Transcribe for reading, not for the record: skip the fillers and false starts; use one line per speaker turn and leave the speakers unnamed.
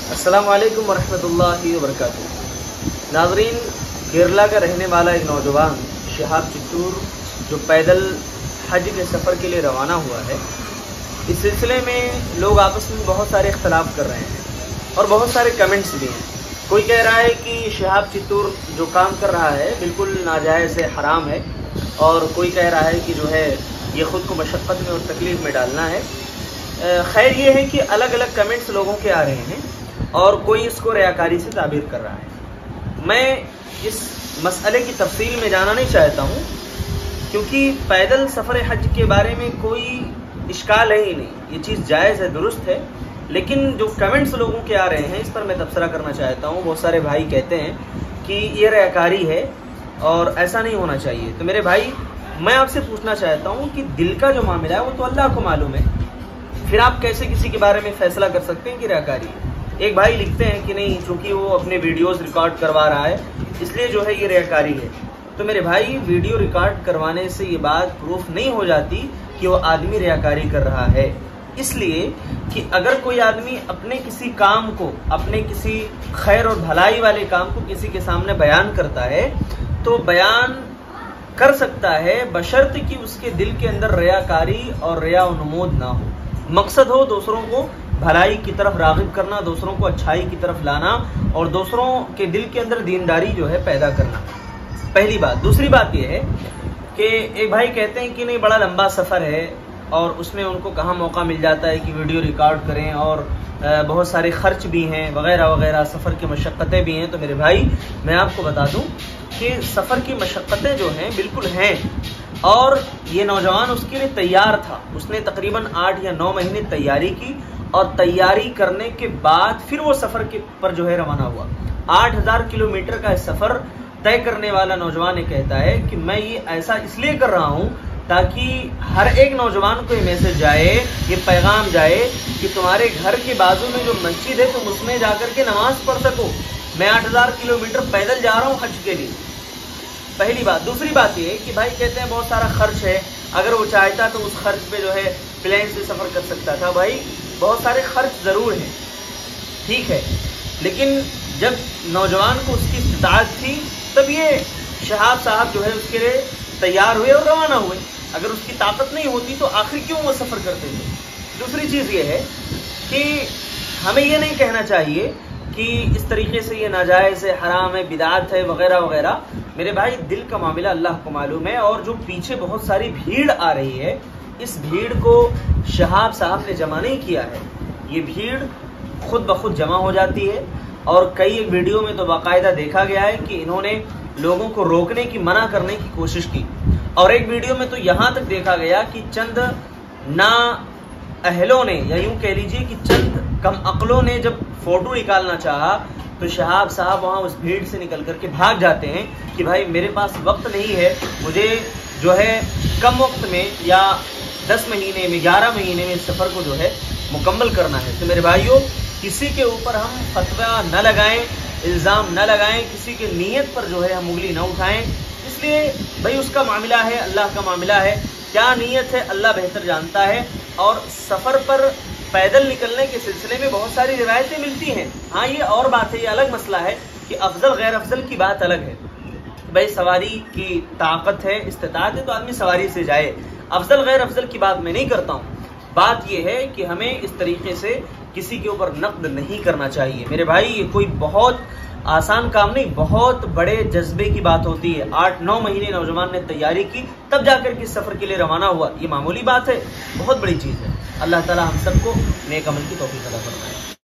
السلام علیکم ورحمۃ اللہ وبرکاتہ۔ ناظرین، کیرلا کا رہنے والا ایک نوجوان شہاب چتور جو پیدل حج کے سفر کے لیے روانہ ہوا ہے، اس سلسلے میں لوگ آپس میں بہت سارے اختلاف کر رہے ہیں اور بہت سارے کمنٹس بھی ہیں۔ کوئی کہہ رہا ہے کہ شہاب چتور جو کام کر رہا ہے بالکل ناجائز ہے، حرام ہے، اور کوئی کہہ رہا ہے کہ جو ہے یہ خود کو مشقت میں اور تکلیف میں ڈالنا ہے۔ خیر یہ ہے کہ الگ الگ کمنٹس لوگوں کے آ رہے ہیں اور کوئی اس کو ریاکاری سے تعبیر کر رہا ہے۔ میں اس مسئلے کی تفصیل میں جانا نہیں چاہتا ہوں، کیونکہ پیدل سفر حج کے بارے میں کوئی اشکال ہے ہی نہیں، یہ چیز جائز ہے، درست ہے، لیکن جو کمنٹس لوگوں کے آ رہے ہیں اس پر میں تبصرہ کرنا چاہتا ہوں۔ بہت سارے بھائی کہتے ہیں کہ یہ ریاکاری ہے اور ایسا نہیں ہونا چاہیے۔ تو میرے بھائی، میں آپ سے پوچھنا چاہتا ہوں کہ دل کا جو معاملہ ہے وہ تو اللہ کو معلوم ہے، پھر آپ کیسے کسی کے بارے میں فیصلہ کر سکتے ہیں کہ ریاکاری ہے؟ ایک بھائی لکھتے ہیں کہ نہیں، چونکہ وہ اپنے ویڈیوز ریکارڈ کروا رہا ہے اس لیے جو ہے یہ ریاکاری ہے۔ تو میرے بھائی، ویڈیو ریکارڈ کروانے سے یہ بات پروف نہیں ہو جاتی کہ وہ آدمی ریاکاری کر رہا ہے، اس لیے کہ اگر کوئی آدمی اپنے کسی کام کو، اپنے کسی خیر اور بھلائی والے کام کو کسی کے سامنے بیان کرتا ہے تو بیان کر سکتا ہے بشرط کہ اس کے دل کے اندر ریاکاری اور ریا و نمود نہ ہو، مقصد ہو دوسروں کو بھلائی کی طرف راغب کرنا، دوسروں کو اچھائی کی طرف لانا اور دوسروں کے دل کے اندر دینداری جو ہے پیدا کرنا۔ پہلی بات۔ دوسری بات یہ ہے کہ ایک بھائی کہتے ہیں کہ نہیں، بڑا لمبا سفر ہے اور اس میں ان کو کہاں موقع مل جاتا ہے کہ ویڈیو ریکارڈ کریں، اور بہت سارے خرچ بھی ہیں وغیرہ وغیرہ، سفر کی مشقتیں بھی ہیں۔ تو میرے بھائی، میں آپ کو بتا دوں کہ سفر کی مشقتیں جو ہیں بالکل ہیں، اور یہ نوجوان اس کے لیے تیار تھا۔ اس نے تقریباً 8 یا 9 مہینے تیاری کی، اور تیاری کرنے کے بعد پھر وہ سفر پر جو ہے روانہ ہوا۔ 8000 کلومیٹر کا سفر طے کرنے والا نوجوان یہ کہتا ہے کہ میں یہ ایسا اس لیے کر رہا ہوں تاکہ ہر ایک نوجوان کو یہ میسج جائے، یہ پیغام جائے کہ تمہارے گھر کے بازو میں جو مسجد ہے تم اس میں جا کر کے نماز پڑھ سکو۔ میں 8000 کلومیٹر پیدل جا رہا ہوں حج کے لیے، پہلی بات۔ دوسری بات یہ کہ بھائی کہتے ہیں بہت سارا خرچ ہے، اگر وہ چاہتا تو اس خرچ پہ جو ہے پلین سے سفر کر سکتا تھا۔ بھائی، بہت سارے خرچ ضرور ہیں، ٹھیک ہے، لیکن جب نوجوان کو اس کی استطاعت تھی تب یہ شہاب صاحب جو ہے اس کے لیے تیار ہوئے اور روانہ ہوئے۔ اگر اس کی طاقت نہیں ہوتی تو آخر کیوں وہ سفر کرتے تھے؟ دوسری چیز یہ ہے کہ ہمیں یہ نہیں کہنا چاہیے کہ اس طریقے سے یہ ناجائز ہے، حرام ہے، بدعت ہے وغیرہ وغیرہ۔ میرے بھائی، دل کا معاملہ اللہ کو معلوم ہے، اور جو پیچھے بہت ساری بھیڑ آ رہی ہے، اس بھیڑ کو شہاب صاحب نے جمع نہیں کیا ہے، یہ بھیڑ خود بخود جمع ہو جاتی ہے۔ اور کئی ایک ویڈیو میں تو باقاعدہ دیکھا گیا ہے کہ انہوں نے لوگوں کو روکنے کی، منع کرنے کی کوشش کی، اور ایک ویڈیو میں تو یہاں تک دیکھا گیا کہ چند نا اہلوں نے، یا یوں کہہ لیجیے کہ چند کم عقلوں نے جب فوٹو نکالنا چاہا تو شہاب صاحب وہاں اس بھیڑ سے نکل کر کے بھاگ جاتے ہیں کہ بھائی میرے پاس وقت نہیں ہے، مجھے جو ہے کم وقت میں یا 10 مہینے میں، 11 مہینے میں اس سفر کو جو ہے مکمل کرنا ہے۔ تو میرے بھائیوں، کسی کے اوپر ہم فتویٰ نہ لگائیں، الزام نہ لگائیں، کسی کی نیت پر جو ہے ہم انگلی نہ اٹھائیں، اس لیے بھائی اس کا معاملہ ہے، اللہ کا معاملہ ہے، کیا نیت ہے اللہ بہتر جانتا ہے۔ اور سفر پر پیدل نکلنے کے سلسلے میں بہت ساری روایتیں ملتی ہیں، ہاں یہ اور بات ہے، یہ الگ مسئلہ ہے کہ افضل غیر افضل کی بات الگ ہے۔ بھائی سواری کی طاقت ہے، استطاعت ہے تو آدمی سواری سے جائے، افضل غیر افضل کی بات میں نہیں کرتا ہوں۔ بات یہ ہے کہ ہمیں اس طریقے سے کسی کے اوپر نقد نہیں کرنا چاہیے۔ میرے بھائی، یہ کوئی بہت آسان کام نہیں، بہت بڑے جذبے کی بات ہوتی ہے۔ 8-9 مہینے نوجوان نے تیاری کی، تب جا کر کے سفر کے لیے روانہ ہوا، یہ معمولی بات ہے، بہت بڑی چیز ہے۔ اللہ تعالی ہم سب کو نیک عمل کی توفیق عطا فرمائے۔